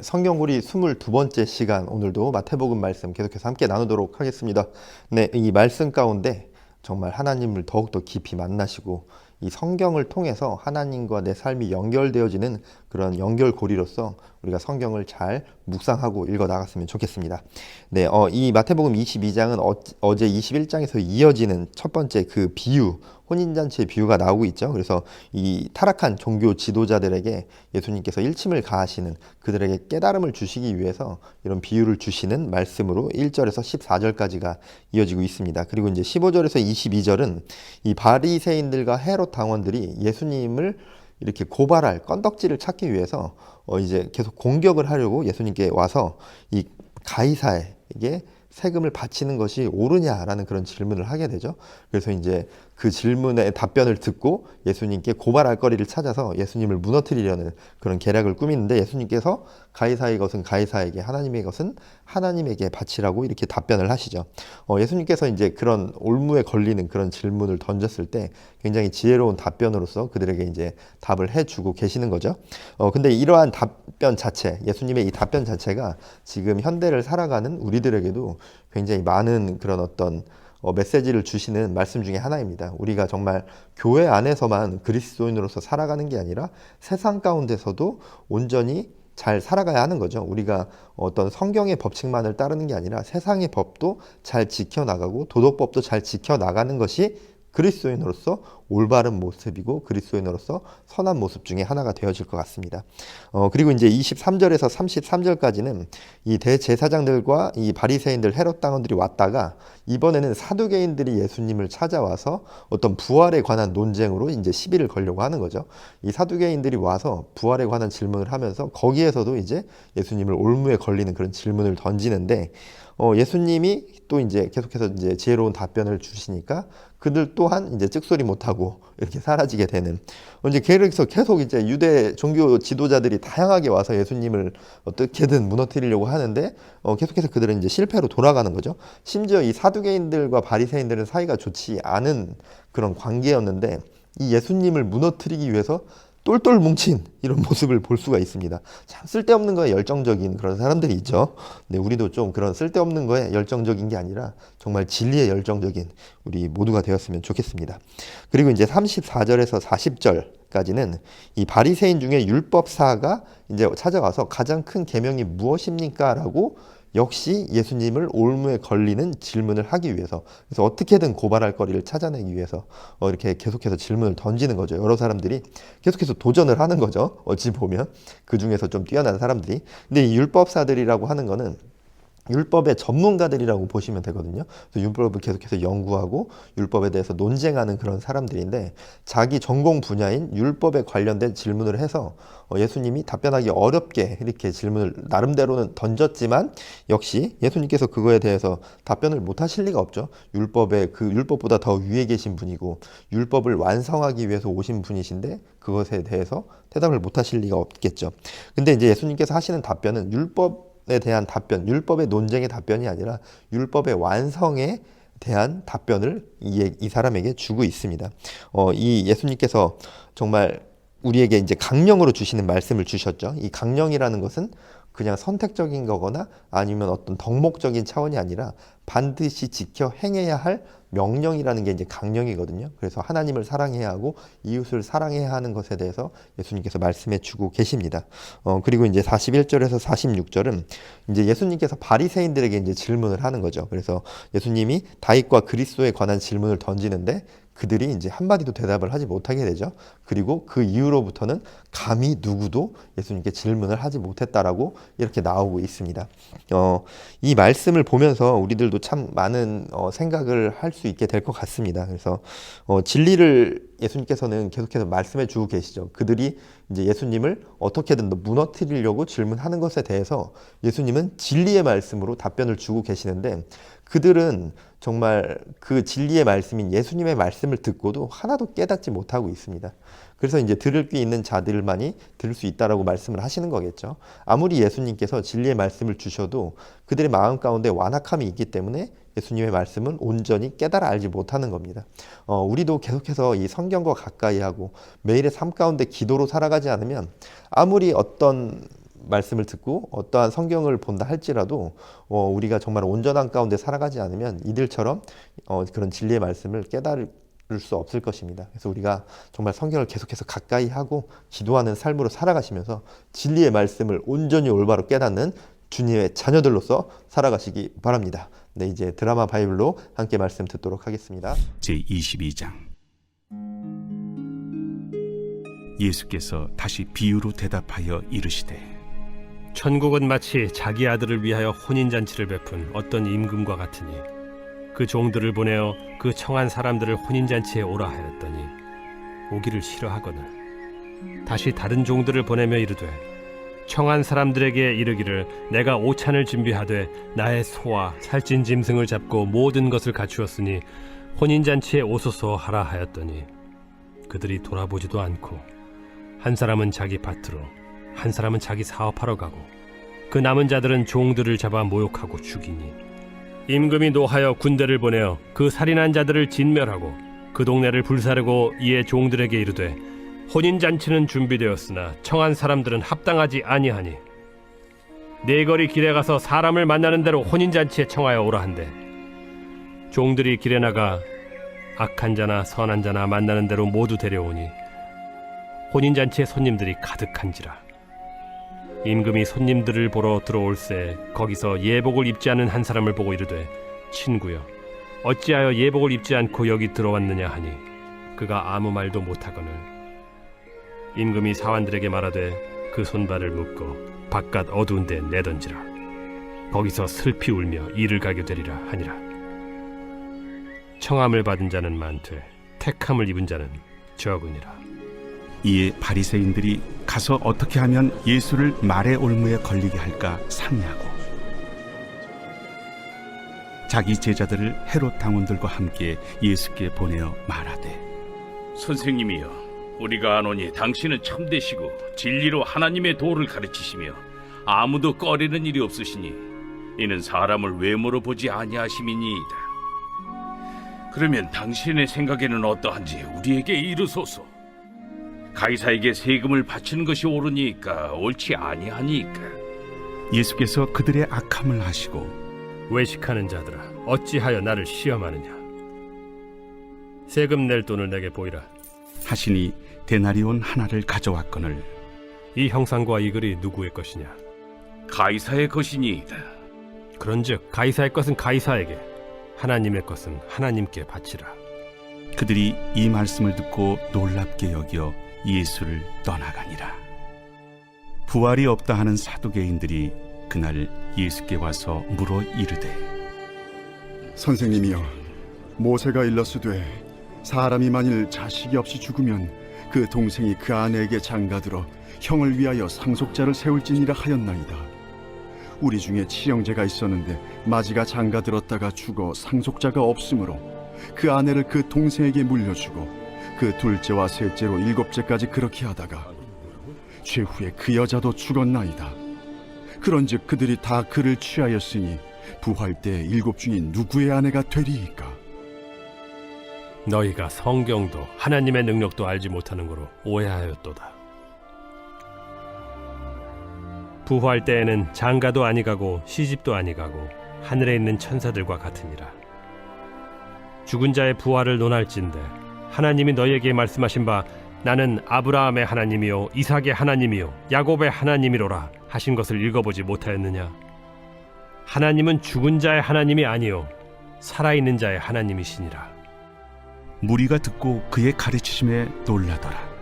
성경구리 22번째 시간, 오늘도 마태복음 말씀 계속해서 함께 나누도록 하겠습니다. 네, 이 말씀 가운데 정말 하나님을 더욱더 깊이 만나시고 이 성경을 통해서 하나님과 내 삶이 연결되어지는 그런 연결고리로서 우리가 성경을 잘 묵상하고 읽어 나갔으면 좋겠습니다. 네, 이 마태복음 22장은 어제 21장에서 이어지는 첫 번째 그 비유, 혼인잔치의 비유가 나오고 있죠. 그래서 이 타락한 종교 지도자들에게 예수님께서 일침을 가하시는, 그들에게 깨달음을 주시기 위해서 이런 비유를 주시는 말씀으로 1절에서 14절까지가 이어지고 있습니다. 그리고 이제 15절에서 22절은 이 바리새인들과 헤롯 당원들이 예수님을 이렇게 고발할 건덕지를 찾기 위해서 이제 계속 공격을 하려고 예수님께 와서 이 가이사에게 세금을 바치는 것이 옳으냐라는 그런 질문을 하게 되죠. 그래서 이제 그 질문에 답변을 듣고 예수님께 고발할 거리를 찾아서 예수님을 무너뜨리려는 그런 계략을 꾸미는데, 예수님께서 가이사의 것은 가이사에게, 하나님의 것은 하나님에게 바치라고 이렇게 답변을 하시죠. 예수님께서 이제 그런 올무에 걸리는 그런 질문을 던졌을 때 굉장히 지혜로운 답변으로서 그들에게 이제 답을 해주고 계시는 거죠. 근데 이러한 답변 자체, 예수님의 이 답변 자체가 지금 현대를 살아가는 우리들에게도 굉장히 많은 그런 어떤 메시지를 주시는 말씀 중에 하나입니다. 우리가 정말 교회 안에서만 그리스도인으로서 살아가는 게 아니라 세상 가운데서도 온전히 잘 살아가야 하는 거죠. 우리가 어떤 성경의 법칙만을 따르는 게 아니라 세상의 법도 잘 지켜나가고 도덕법도 잘 지켜나가는 것이 그리스도인으로서 올바른 모습이고 그리스도인으로서 선한 모습 중에 하나가 되어질 것 같습니다. 그리고 이제 23절에서 33절까지는 이 대제사장들과 이 바리새인들, 헤롯 당원들이 왔다가 이번에는 사두개인들이 예수님을 찾아와서 어떤 부활에 관한 논쟁으로 이제 시비를 걸려고 하는 거죠. 이 사두개인들이 와서 부활에 관한 질문을 하면서 거기에서도 이제 예수님을 올무에 걸리는 그런 질문을 던지는데, 예수님이 또 이제 계속해서 이제 지혜로운 답변을 주시니까 그들 또한 이제 찍소리 못하고 이렇게 사라지게 되는, 이제 계속 이제 유대 종교 지도자들이 다양하게 와서 예수님을 어떻게든 무너뜨리려고 하는데 계속해서 그들은 이제 실패로 돌아가는 거죠. 심지어 이 사두개인들과 바리새인들은 사이가 좋지 않은 그런 관계였는데 이 예수님을 무너뜨리기 위해서 똘똘 뭉친 이런 모습을 볼 수가 있습니다. 참 쓸데없는 거에 열정적인 그런 사람들이 있죠. 네, 우리도 좀 그런 쓸데없는 거에 열정적인 게 아니라 정말 진리에 열정적인 우리 모두가 되었으면 좋겠습니다. 그리고 이제 34절에서 40절까지는 이 바리새인 중에 율법사가 이제 찾아와서 가장 큰 계명이 무엇입니까? 라고 역시 예수님을 올무에 걸리는 질문을 하기 위해서, 그래서 어떻게든 고발할 거리를 찾아내기 위해서 이렇게 계속해서 질문을 던지는 거죠. 여러 사람들이 계속해서 도전을 하는 거죠. 어찌 보면 그 중에서 좀 뛰어난 사람들이. 근데 이 율법사들이라고 하는 거는 율법의 전문가들이라고 보시면 되거든요. 그래서 율법을 계속해서 연구하고 율법에 대해서 논쟁하는 그런 사람들인데, 자기 전공 분야인 율법에 관련된 질문을 해서 예수님이 답변하기 어렵게 이렇게 질문을 나름대로는 던졌지만 역시 예수님께서 그거에 대해서 답변을 못 하실 리가 없죠. 율법의 그 율법보다 더 위에 계신 분이고 율법을 완성하기 위해서 오신 분이신데 그것에 대해서 대답을 못 하실 리가 없겠죠. 근데 이제 예수님께서 하시는 답변은 율법에 대한 답변, 율법의 논쟁의 답변이 아니라 율법의 완성에 대한 답변을 이 사람에게 주고 있습니다. 이 예수님께서 정말 우리에게 이제 강령으로 주시는 말씀을 주셨죠. 이 강령이라는 것은 그냥 선택적인 거거나 아니면 어떤 덕목적인 차원이 아니라 반드시 지켜 행해야 할 명령이라는 게 이제 강령이거든요. 그래서 하나님을 사랑해야 하고 이웃을 사랑해야 하는 것에 대해서 예수님께서 말씀해 주고 계십니다. 그리고 이제 41절에서 46절은 이제 예수님께서 바리새인들에게 이제 질문을 하는 거죠. 그래서 예수님이 다윗과 그리스도에 관한 질문을 던지는데 그들이 이제 한마디도 대답을 하지 못하게 되죠. 그리고 그 이후로부터는 감히 누구도 예수님께 질문을 하지 못했다라고 이렇게 나오고 있습니다. 이 말씀을 보면서 우리들도 참 많은 생각을 할 수 있게 될 것 같습니다. 그래서 진리를 예수님께서는 계속해서 말씀해 주고 계시죠. 그들이 이제 예수님을 어떻게든 무너뜨리려고 질문하는 것에 대해서 예수님은 진리의 말씀으로 답변을 주고 계시는데, 그들은 정말 그 진리의 말씀인 예수님의 말씀을 듣고도 하나도 깨닫지 못하고 있습니다. 그래서 이제 들을 귀 있는 자들만이 들을 수 있다라고 말씀을 하시는 거겠죠. 아무리 예수님께서 진리의 말씀을 주셔도 그들의 마음 가운데 완악함이 있기 때문에 예수님의 말씀은 온전히 깨달아 알지 못하는 겁니다. 우리도 계속해서 이 성경과 가까이 하고 매일의 삶 가운데 기도로 살아가지 않으면 아무리 어떤 말씀을 듣고 어떠한 성경을 본다 할지라도 우리가 정말 온전한 가운데 살아가지 않으면 이들처럼 그런 진리의 말씀을 깨달을 수 없을 것입니다. 그래서 우리가 정말 성경을 계속해서 가까이 하고 기도하는 삶으로 살아가시면서 진리의 말씀을 온전히 올바로 깨닫는 주님의 자녀들로서 살아가시기 바랍니다. 네, 이제 드라마 바이블로 함께 말씀 듣도록 하겠습니다. 제22장. 예수께서 다시 비유로 대답하여 이르시되 천국은 마치 자기 아들을 위하여 혼인잔치를 베푼 어떤 임금과 같으니 그 종들을 보내어 그 청한 사람들을 혼인잔치에 오라 하였더니 오기를 싫어하거늘 다시 다른 종들을 보내며 이르되 청한 사람들에게 이르기를 내가 오찬을 준비하되 나의 소와 살찐 짐승을 잡고 모든 것을 갖추었으니 혼인잔치에 오소서 하라 하였더니 그들이 돌아보지도 않고 한 사람은 자기 밭으로 한 사람은 자기 사업하러 가고 그 남은 자들은 종들을 잡아 모욕하고 죽이니 임금이 노하여 군대를 보내어 그 살인한 자들을 진멸하고 그 동네를 불사르고 이에 종들에게 이르되 혼인잔치는 준비되었으나 청한 사람들은 합당하지 아니하니 네거리 길에 가서 사람을 만나는 대로 혼인잔치에 청하여 오라 한대 종들이 길에 나가 악한 자나 선한 자나 만나는 대로 모두 데려오니 혼인잔치에 손님들이 가득한지라 임금이 손님들을 보러 들어올새 거기서 예복을 입지 않은 한 사람을 보고 이르되 친구여 어찌하여 예복을 입지 않고 여기 들어왔느냐 하니 그가 아무 말도 못하거늘 임금이 사환들에게 말하되 그 손발을 묶어 바깥 어두운 데 내던지라 거기서 슬피 울며 이를 가게 되리라 하니라 청함을 받은 자는 많되 택함을 입은 자는 적으니라. 이에 바리새인들이 가서 어떻게 하면 예수를 말의 올무에 걸리게 할까 상의하고 자기 제자들을 헤롯 당원들과 함께 예수께 보내어 말하되 선생님이여 우리가 아노니 당신은 참되시고 진리로 하나님의 도를 가르치시며 아무도 꺼리는 일이 없으시니 이는 사람을 외모로 보지 아니하심이니이다. 그러면 당신의 생각에는 어떠한지 우리에게 이르소서. 가이사에게 세금을 바치는 것이 옳으니까 옳지 아니하니까. 예수께서 그들의 악함을 하시고 외식하는 자들아 어찌하여 나를 시험하느냐 세금 낼 돈을 내게 보이라 하시니 데나리온 하나를 가져왔거늘 이 형상과 이 글이 누구의 것이냐 가이사의 것이니이다. 그런즉 가이사의 것은 가이사에게 하나님의 것은 하나님께 바치라. 그들이 이 말씀을 듣고 놀랍게 여겨 예수를 떠나가니라. 부활이 없다 하는 사두개인들이 그날 예수께 와서 물어 이르되 선생님이여 모세가 일렀으되 사람이 만일 자식이 없이 죽으면 그 동생이 그 아내에게 장가들어 형을 위하여 상속자를 세울지니라 하였나이다. 우리 중에 친형제가 있었는데 마지가 장가들었다가 죽어 상속자가 없으므로 그 아내를 그 동생에게 물려주고 그 둘째와 셋째로 일곱째까지 그렇게 하다가 최후에 그 여자도 죽었나이다. 그런즉 그들이 다 그를 취하였으니 부활 때 일곱 중인 누구의 아내가 되리이까? 너희가 성경도 하나님의 능력도 알지 못하는 거로 오해하였도다. 부활 때에는 장가도 아니가고 시집도 아니가고 하늘에 있는 천사들과 같으니라. 죽은 자의 부활을 논할진대 하나님이 너희에게 말씀하신 바 나는 아브라함의 하나님이요 이삭의 하나님이요 야곱의 하나님이로라 하신 것을 읽어보지 못하였느냐. 하나님은 죽은 자의 하나님이 아니요 살아있는 자의 하나님이시니라. 무리가 듣고 그의 가르치심에 놀라더라.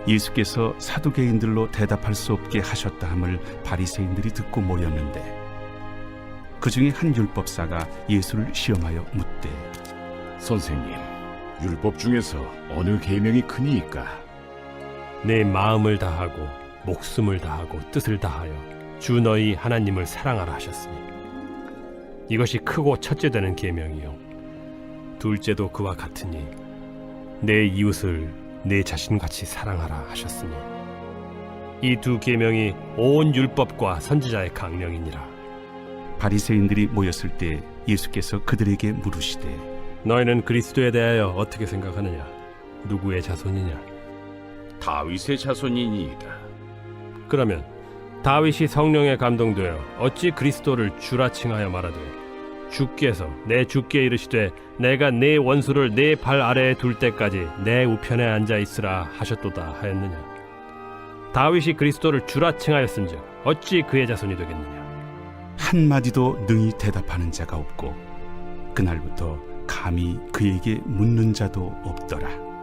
예수께서 사두개인들로 대답할 수 없게 하셨다 함을 바리새인들이 듣고 모였는데 그 중에 한 율법사가 예수를 시험하여 묻되 선생님, 율법 중에서 어느 계명이 크니이까? 내 마음을 다하고 목숨을 다하고 뜻을 다하여 주 너희 하나님을 사랑하라 하셨으니 이것이 크고 첫째 되는 계명이요 둘째도 그와 같으니 내 이웃을 내 자신같이 사랑하라 하셨으니 이 두 계명이 온 율법과 선지자의 강령이니라. 바리새인들이 모였을 때 예수께서 그들에게 물으시되 너희는 그리스도에 대하여 어떻게 생각하느냐? 누구의 자손이냐? 다윗의 자손이니이다. 그러면 다윗이 성령에 감동되어 어찌 그리스도를 주라 칭하여 말하되 주께서 내 주께 이르시되 내가 네 원수를 네 발 아래에 둘 때까지 내 우편에 앉아 있으라 하셨도다 하였느냐. 다윗이 그리스도를 주라 칭하였은즉 어찌 그의 자손이 되겠느냐. 한마디도 능히 대답하는 자가 없고 그날부터 감히 그에게 묻는 자도 없더라.